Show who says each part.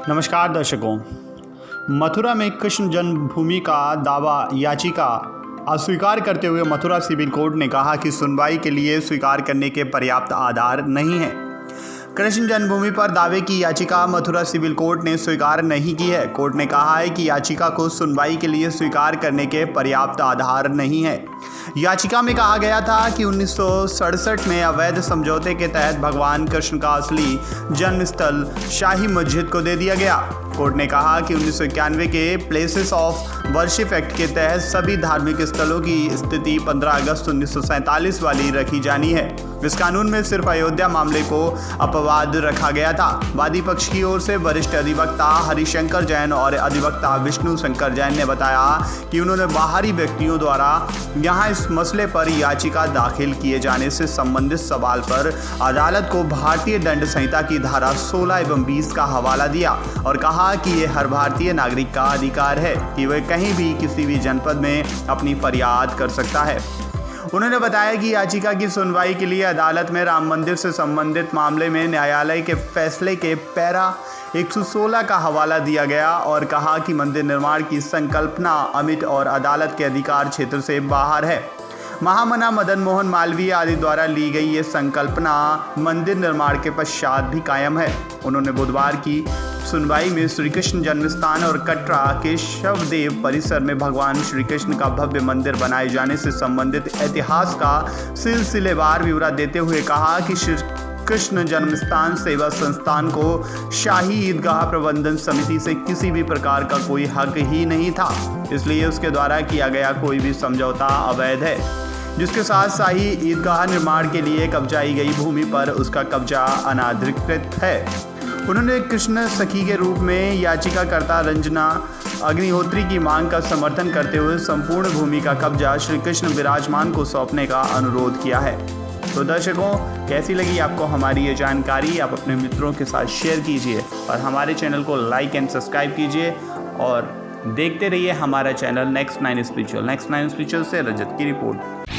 Speaker 1: नमस्कार दर्शकों। मथुरा में कृष्ण जन्मभूमि का दावा याचिका अस्वीकार करते हुए मथुरा सिविल कोर्ट ने कहा कि सुनवाई के लिए स्वीकार करने के पर्याप्त आधार नहीं है। कृष्ण जन्मभूमि पर दावे की याचिका मथुरा सिविल कोर्ट ने स्वीकार नहीं की है। कोर्ट ने कहा है कि याचिका को सुनवाई के लिए स्वीकार करने के पर्याप्त आधार नहीं है। याचिका में कहा गया था कि 1967 में अवैध समझौते के तहत भगवान कृष्ण का असली जन्मस्थल शाही मस्जिद को दे दिया गया। कोर्ट ने कहा कि 1991 के प्लेसेस ऑफ वर्शिप एक्ट के तहत सभी धार्मिक स्थलों की स्थिति 15 अगस्त 1947 वाली रखी जानी है। इस कानून में सिर्फ अयोध्या मामले को अपवाद रखा गया था। वादी पक्ष की ओर से वरिष्ठ अधिवक्ता हरिशंकर जैन और अधिवक्ता विष्णु शंकर जैन ने बताया कि उन्होंने बाहरी व्यक्तियों द्वारा यहां इस मसले पर याचिका दाखिल किए जाने से संबंधित सवाल पर अदालत को भारतीय दंड संहिता की धारा 16 एवं 20 का हवाला दिया और कहा कि यह हर भारतीय नागरिक का अधिकार है कि वह कहीं भी किसी भी जनपद में अपनी फरियाद कर सकता है। उन्होंने बताया कि याचिका की सुनवाई के लिए अदालत में राम मंदिर से संबंधित मामले में न्यायालय के फैसले के पैरा 116 का हवाला दिया गया और कहा कि मंदिर निर्माण की संकल्पना अमिट और अदालत के अधिकार क्षेत्र से बाहर है। महामना मदन मोहन मालवीय आदि द्वारा ली गई ये संकल्पना मंदिर निर्माण के पश्चात भी कायम है। उन्होंने बुधवार की सुनवाई में श्री कृष्ण जन्मस्थान और कटरा के शवदेव परिसर में भगवान श्री कृष्ण का भव्य मंदिर बनाए जाने से संबंधित इतिहास का सिलसिलेवार ब्यौरा देते हुए कहा कि श्री कृष्ण जन्मस्थान सेवा संस्थान को शाही ईदगाह प्रबंधन समिति से किसी भी प्रकार का कोई हक ही नहीं था, इसलिए उसके द्वारा किया गया कोई भी समझौता अवैध है। जिसके साथ शाही ईदगाह निर्माण के लिए कब्जाई गई भूमि पर उसका कब्जा अनाधिकृत है। उन्होंने कृष्ण सखी के रूप में याचिकाकर्ता रंजना अग्निहोत्री की मांग का समर्थन करते हुए संपूर्ण भूमि का कब्जा श्री कृष्ण विराजमान को सौंपने का अनुरोध किया है। तो दर्शकों, कैसी लगी आपको हमारी ये जानकारी? आप अपने मित्रों के साथ शेयर कीजिए और हमारे चैनल को लाइक एंड सब्सक्राइब कीजिए और देखते रहिए हमारा चैनल नेक्स्ट नाइन स्पिरिचुअल से रजत की रिपोर्ट।